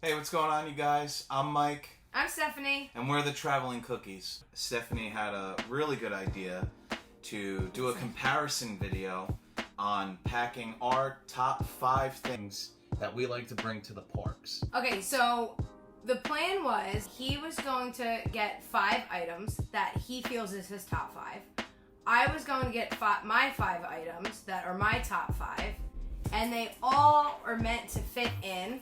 Hey, what's going on, you guys? I'm Mike. I'm Stephanie. And we're the Traveling Cookies. Stephanie had a really good idea to do a comparison video on packing our top 5 things that we like to bring to the parks. Okay, so the plan was he was going to get 5 items that he feels is his top 5. I was going to get my 5 items that are my top 5. And they all are meant to fit in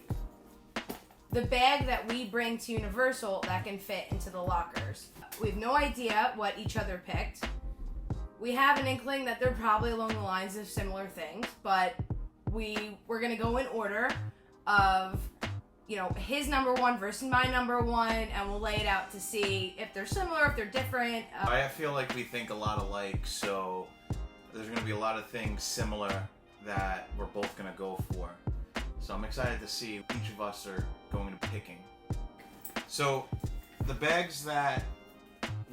the bag that we bring to Universal that can fit into the lockers. We have no idea what each other picked. We have an inkling that they're probably along the lines of similar things, but we're gonna go in order of, his number 1 versus my number 1, and we'll lay it out to see if they're similar, if they're different. I feel like we think a lot alike, so there's gonna be a lot of things similar that we're both gonna go for. So I'm excited to see each of us are going to picking. So the bags that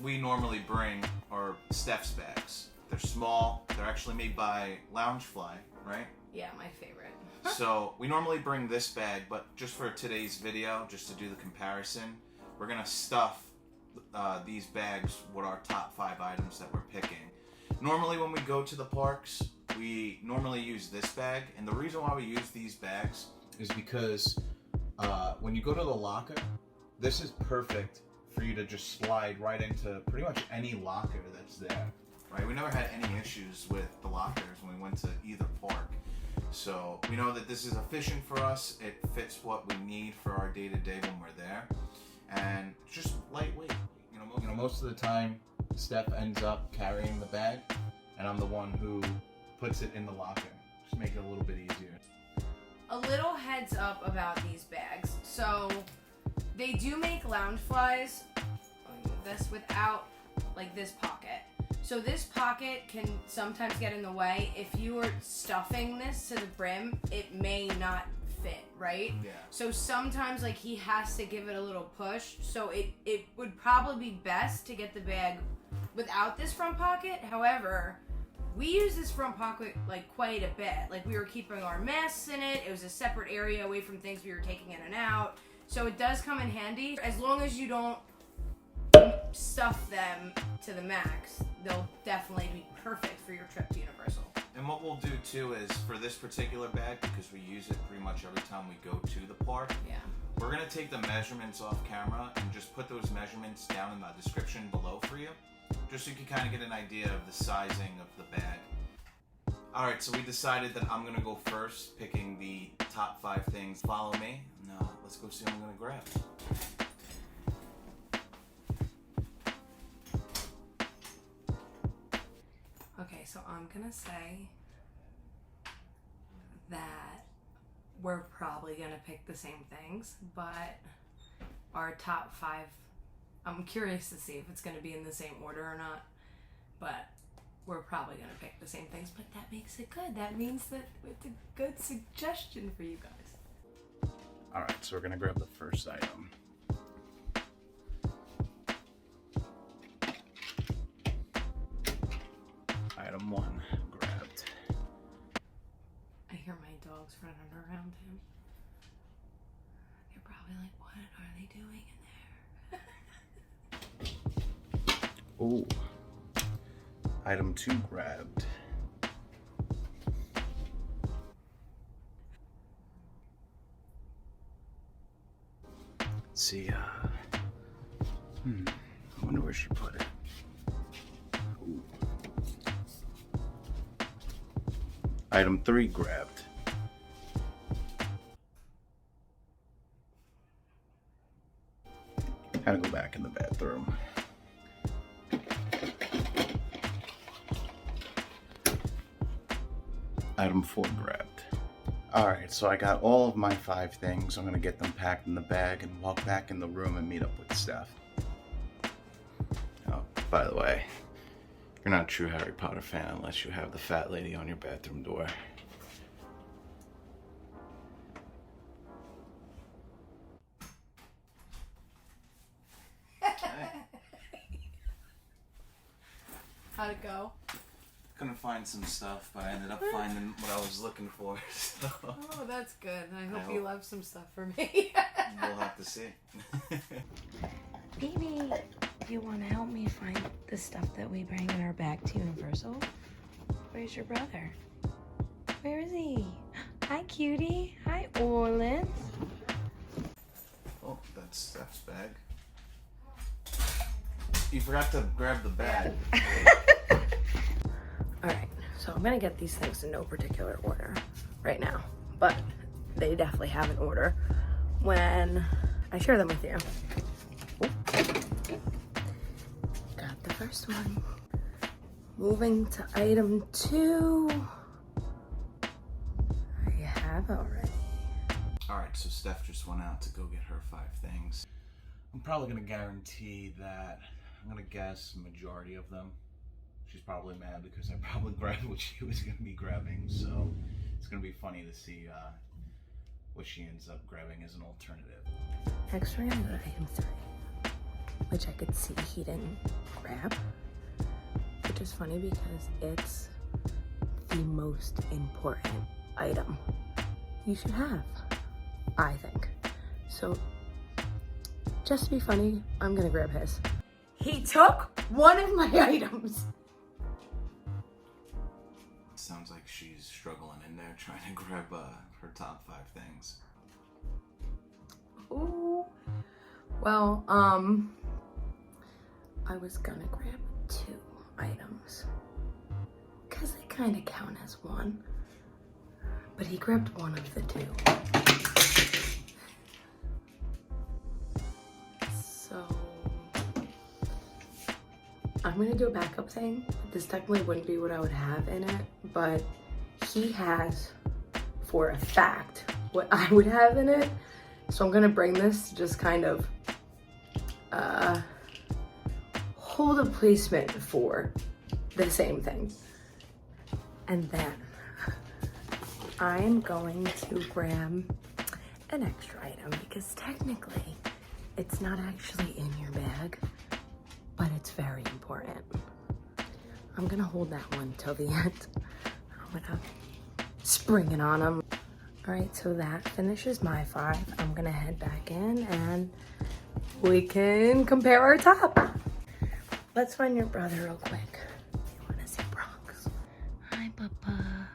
we normally bring are Steph's bags. They're small. They're actually made by Loungefly, right? Yeah, my favorite. So we normally bring this bag, but just for today's video, just to do the comparison, we're gonna stuff these bags with our top 5 items that we're picking. Normally when we go to the parks, we normally use this bag, and the reason why we use these bags is because when you go to the locker, this is perfect for you to just slide right into pretty much any locker that's there, right? We never had any issues with the lockers when we went to either park. So we know that this is efficient for us. It fits what we need for our day-to-day when we're there, and just lightweight. Most of the time, Steph ends up carrying the bag, and I'm the one who puts it in the locker. Just make it a little bit easier. A little heads up about these bags. So they do make Loungeflies, this without like this pocket. So this pocket can sometimes get in the way. If you are stuffing this to the brim, it may not fit, right? Yeah. So sometimes like he has to give it a little push. So it would probably be best to get the bag without this front pocket. However, we use this front pocket like quite a bit. Like we were keeping our mess in it. It was a separate area away from things we were taking in and out. So it does come in handy. As long as you don't stuff them to the max, they'll definitely be perfect for your trip to Universal. And what we'll do too is for this particular bag, because we use it pretty much every time we go to the park, we're gonna take the measurements off camera and just put those measurements down in the description below for you, just so you can kind of get an idea of the sizing of the bag. Alright, so we decided that I'm gonna go first, picking the top 5 things. Follow me. Now, let's go see what I'm gonna grab. Okay, so I'm gonna say that we're probably gonna pick the same things, but our top 5, I'm curious to see if it's gonna be in the same order or not, but we're probably gonna pick the same things, but that makes it good. That means that it's a good suggestion for you guys. Alright, so we're gonna grab the first item. Item 1 grabbed. I hear my dogs running around him. They're probably like, what are they doing in there? Ooh. Item 2 grabbed. Let's see, I wonder where she put it. Ooh. Item 3 grabbed. Had to go back in the bathroom. Item 4 grabbed. Alright, so I got all of my 5 things. I'm gonna get them packed in the bag and walk back in the room and meet up with Steph. Oh, by the way, you're not a true Harry Potter fan unless you have the fat lady on your bathroom door. How'd it go? Couldn't find some stuff, but I ended up finding what I was looking for. So. Oh, that's good. I hope I you hope. left some stuff for me. We'll have to see. Baby, do you want to help me find the stuff that we bring in our bag to Universal? Where's your brother? Where is he? Hi, cutie. Hi, Orlin. Oh, that's Steph's bag. You forgot to grab the bag. Alright, so I'm gonna get these things in no particular order right now, but they definitely have an order when I share them with you. Got the first one. Moving to item 2. I have already. Alright, so Steph just went out to go get her 5 things. I'm probably gonna guarantee that, I'm gonna guess majority of them. She's probably mad because I probably grabbed what she was gonna be grabbing, so it's gonna be funny to see what she ends up grabbing as an alternative. Next, we're gonna go to item 3, which I could see he didn't grab, which is funny because it's the most important item you should have, I think. So, just to be funny, I'm gonna grab his. He took one of my items. Sounds like she's struggling in there trying to grab her top 5 things. Ooh. Well, I was gonna grab 2 items because they kind of count as one, but he grabbed one of the 2. So I'm gonna do a backup thing. This technically wouldn't be what I would have in it, but he has, for a fact, what I would have in it. So I'm gonna bring this to just kind of hold a placement for the same thing. And then I'm going to grab an extra item because technically it's not actually in your bag, but it's very important. I'm gonna hold that one till the end. I'm gonna spring it on him. All right, so that finishes my 5. I'm gonna head back in and we can compare our top. Let's find your brother real quick. You wanna see Bronx? Hi, Papa.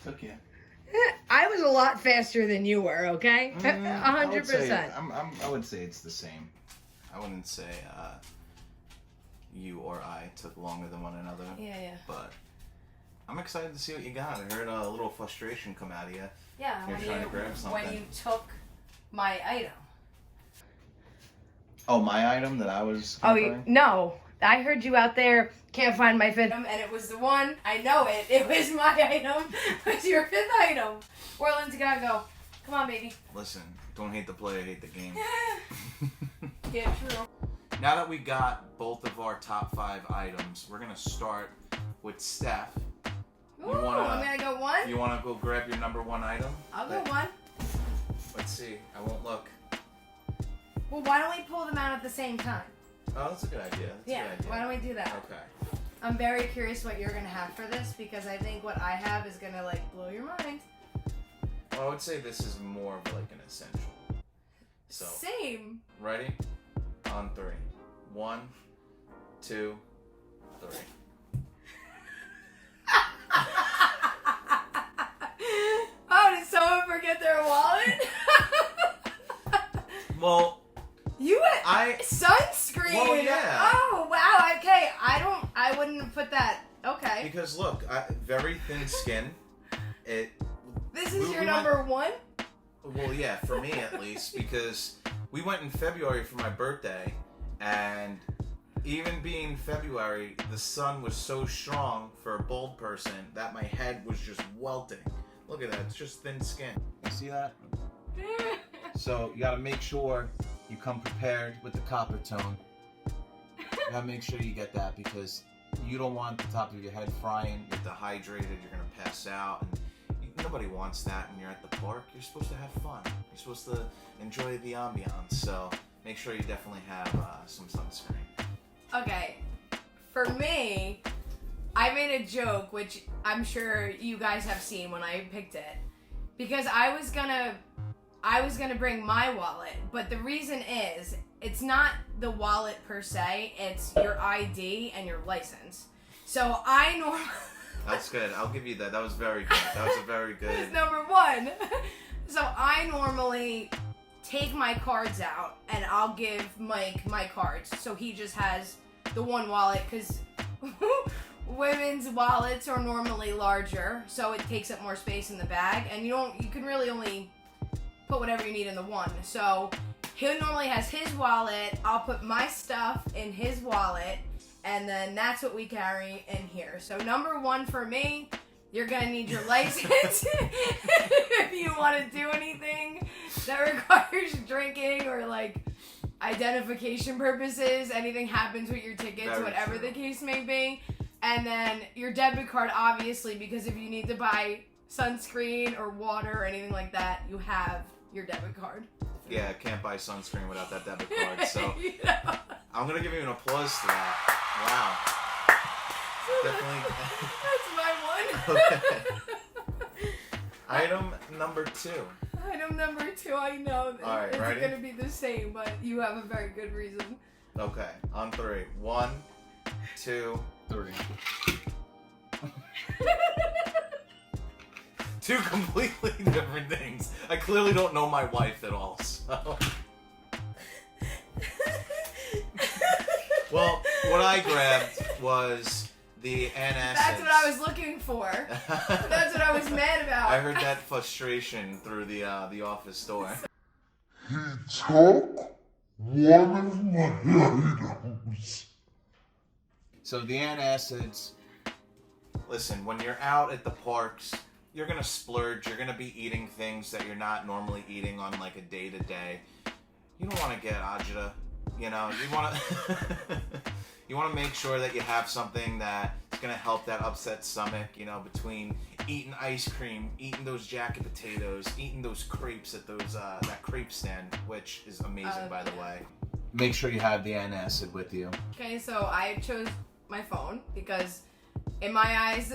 Took you. I was a lot faster than you were, okay? 100%. I would say it's the same. I wouldn't say you or I took longer than one another. Yeah. But I'm excited to see what you got. I heard a little frustration come out of you. Yeah, You're trying to grab something. when you took my item. Oh, my item that I was Oh, comparing? no. I heard you out there, can't find my 5th item, and it was the one, I know it. It was my item. It was your 5th item. Orland's gotta go. Come on, baby. Listen, don't hate the player, hate the game. Yeah, true. Now that we got both of our top 5 items, we're gonna start with Steph. Ooh, I'm gonna go 1. You wanna go grab your number 1 item? I'll go 1. Let's see. I won't look. Well, why don't we pull them out at the same time? Oh, that's a good idea. That's a good idea. Why don't we do that? Okay. I'm very curious what you're gonna have for this because I think what I have is gonna like blow your mind. Well, I would say this is more of like an essential. So. Same. Ready? On 3. 1, 2, 3. Oh, did someone forget their wallet? Well, sunscreen. Well, yeah. Oh wow. Okay. I wouldn't have put that. Okay. Because look, very thin skin. This is your number 1. Well, yeah, for me at least, because we went in February for my birthday, and even being February, the sun was so strong for a bald person that my head was just welting. Look at that, it's just thin skin. You see that? So you gotta make sure you come prepared with the copper tone. You gotta make sure you get that because you don't want the top of your head frying. You're dehydrated, you're gonna pass out. And nobody wants that when you're at the park. You're supposed to have fun. You're supposed to enjoy the ambiance. So make sure you definitely have some sunscreen. Okay. For me, I made a joke, which I'm sure you guys have seen when I picked it, because I was gonna bring my wallet, but the reason is it's not the wallet per se, it's your ID and your license. So I normally... That's good. I'll give you that. That was very good. That was a very good... It's number one. So I normally take my cards out and I'll give Mike my cards. So he just has the one wallet, because women's wallets are normally larger, so it takes up more space in the bag, and you can really only put whatever you need in the one. So he normally has his wallet, I'll put my stuff in his wallet, and then that's what we carry in here. So number one for me, you're gonna need your license if you want to do anything that requires drinking or like identification purposes. Anything happens with your tickets, Very whatever true. the case may be. And then your debit card, obviously, because if you need to buy sunscreen or water or anything like that, you have your debit card. Yeah, can't buy sunscreen without that debit card. So Yeah. I'm gonna give you an applause to that. Wow. Definitely. That's my one. Okay. Item number 2. Item number 2, I know that All right, it's ready? going to be the same, but you have a very good reason. Okay, on 3. 1, 2, 3. 2 completely different things. I clearly don't know my wife at all, so... Well, what I grabbed was the antacids. That's what I was looking for. That's what I was mad about. I heard that frustration through the office door. He took one of my items. So the antacids, listen, when you're out at the parks, you're gonna splurge, you're gonna be eating things that you're not normally eating on like a day-to-day. You don't wanna get agita, you know, you wanna make sure that you have something that is gonna help that upset stomach, you know, between eating ice cream, eating those jacket potatoes, eating those crepes at those that crepe stand, which is amazing by the way. Make sure you have the antacid with you. Okay, so I chose my phone because in my eyes,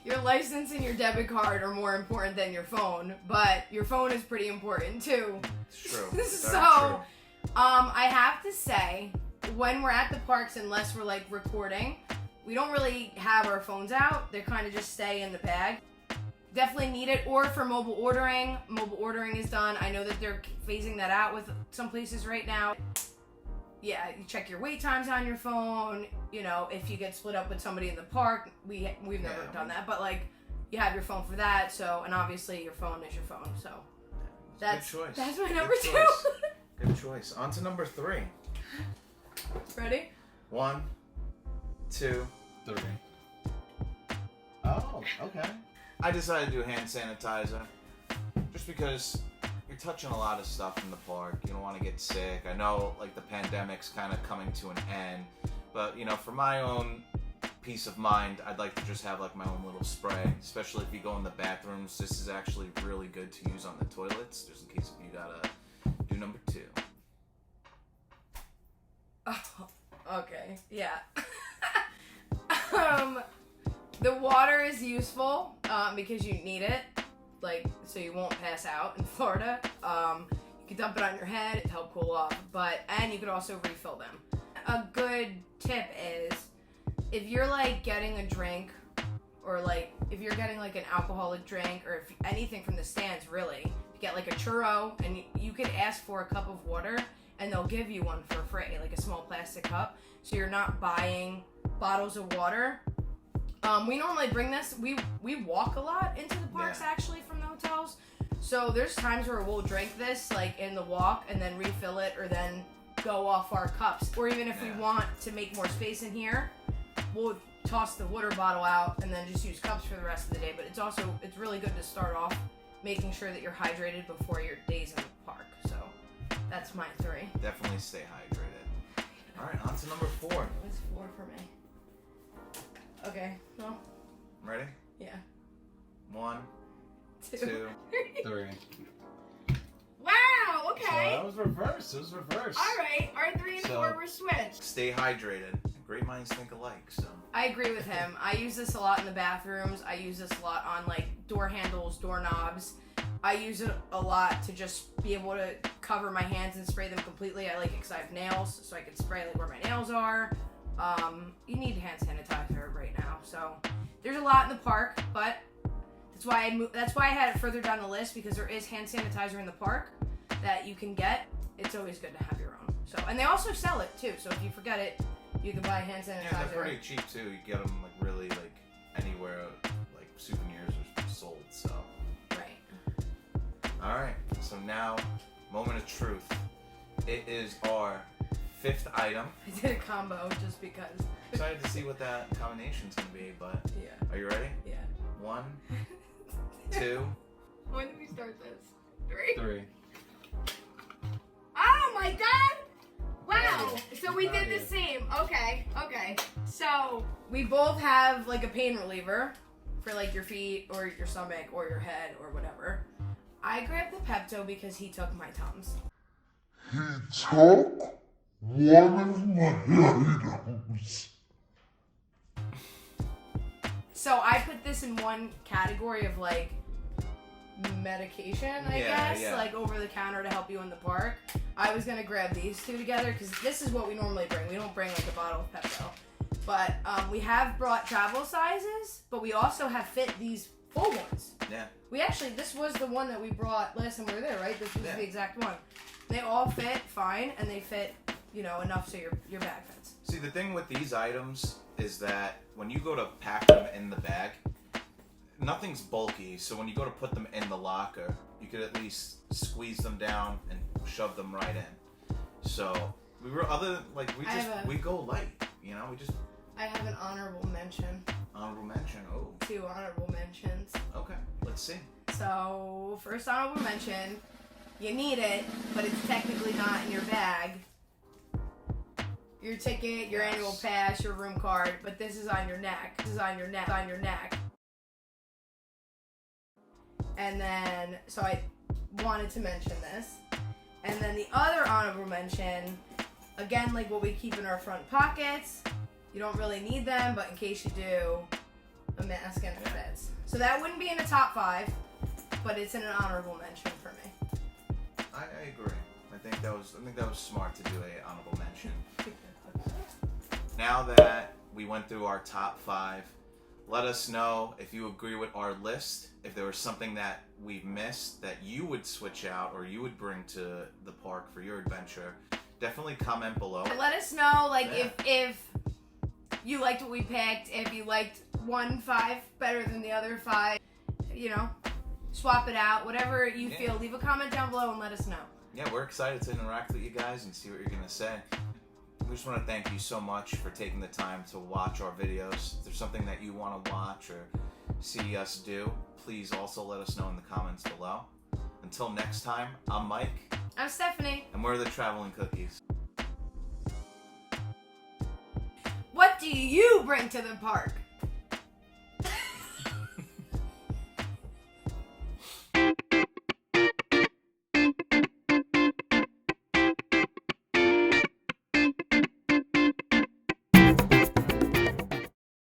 your license and your debit card are more important than your phone, but your phone is pretty important too. It's true. So, Very true. I have to say, when we're at the parks, unless we're like recording, we don't really have our phones out. They kind of just stay in the bag. Definitely need it, or for mobile ordering. Mobile ordering is done. I know that they're phasing that out with some places right now. Yeah, you check your wait times on your phone. You know, if you get split up with somebody in the park, we've never done that, but like you have your phone for that. So, and obviously your phone is your phone. So that's good choice. That's my number Good 2. choice. Good choice. On to number 3. Ready? 1, 2, 3. Oh, okay. I decided to do hand sanitizer just because you're touching a lot of stuff in the park. You don't want to get sick. I know, like, the pandemic's kind of coming to an end, but, you know, for my own peace of mind, I'd like to just have, like, my own little spray, especially if you go in the bathrooms. This is actually really good to use on the toilets, just in case if you gotta do number 2. Oh, okay, yeah. The water is useful because you need it, like, so you won't pass out in Florida. You can dump it on your head to help cool off, and you could also refill them. A good tip is, if you're like getting a drink, or like if you're getting like an alcoholic drink, or if anything from the stands, really, you get like a churro, and you could ask for a cup of water, and they'll give you one for free, like a small plastic cup, so you're not buying bottles of water. We normally bring this, we walk a lot into the parks actually from the hotels, so there's times where we'll drink this like in the walk and then refill it, or then go off our cups, or even if we want to make more space in here, we'll toss the water bottle out and then just use cups for the rest of the day. But it's really good to start off making sure that you're hydrated before your days in the park. So that's my 3. Definitely stay hydrated. Alright, on to number 4. What's 4 for me? Okay, well, Ready? yeah. 1, 2. 2. 3. Wow, So okay. that was reverse. It was reverse. All right, our 3 and So- 4 were switched. Stay hydrated. Great minds think alike, so. I agree with him. I use this a lot in the bathrooms. I use this a lot on like door handles, doorknobs. I use it a lot to just be able to cover my hands and spray them completely. I like it because I have nails, so I can spray like where my nails are. You need hand sanitizer right now, so there's a lot in the park, but that's why I had it further down the list, because there is hand sanitizer in the park that you can get. It's always good to have your own. So, and they also sell it too. So if you forget it, you can buy hand sanitizer. Yeah, they're pretty cheap too. You get them like really like anywhere, like souvenirs are sold. So. Right. All right. So now, moment of truth. It is our 5th item. I did a combo just because. Excited to see what that combination's gonna be, but Yeah. are you ready? Yeah. 1, 2, When did we start this? 3. Oh my god! Wow! Hey, So we did the same. Okay. So we both have like a pain reliever for like your feet or your stomach or your head or whatever. I grabbed the Pepto because he took my Tums. He took one of my items. So I put this in one category of like medication, I guess, like over the counter to help you in the park. I was gonna grab these two together because this is what we normally bring. We don't bring like a bottle of Pepto, but we have brought travel sizes, but we also have fit these full ones. Yeah. We actually, this was the one that we brought last time we were there, right? This was the exact one. They all fit fine, and they fit, you know, enough so your bag fits. See, the thing with these items is that when you go to pack them in the bag, nothing's bulky. So when you go to put them in the locker, you could at least squeeze them down and shove them right in. So we were we go light, you know. I have an honorable mention. Honorable mention. Oh. 2 honorable mentions. Okay. Let's see. So first honorable mention, you need it, but it's technically not in your bag. Your ticket, your annual pass, your room card, but this is on your neck. This is on your neck. And then, so I wanted to mention this. And then the other honorable mention, again, like what we keep in our front pockets. You don't really need them, but in case you do, a mask and it fits. So that wouldn't be in the top 5, but it's in an honorable mention for me. I agree. I think that was smart to do a honorable mention. Now that we went through our top 5, let us know if you agree with our list. If there was something that we've missed that you would switch out or you would bring to the park for your adventure, definitely comment below. Let us know, like, if you liked what we picked, if you liked one 5 better than the other 5, you know, swap it out, whatever you feel. Leave a comment down below and let us know. Yeah, we're excited to interact with you guys and see what you're going to say. We just want to thank you so much for taking the time to watch our videos. If there's something that you want to watch or see us do, please also let us know in the comments below. Until next time, I'm Mike. I'm Stephanie. And we're the Traveling Cookies. What do you bring to the park?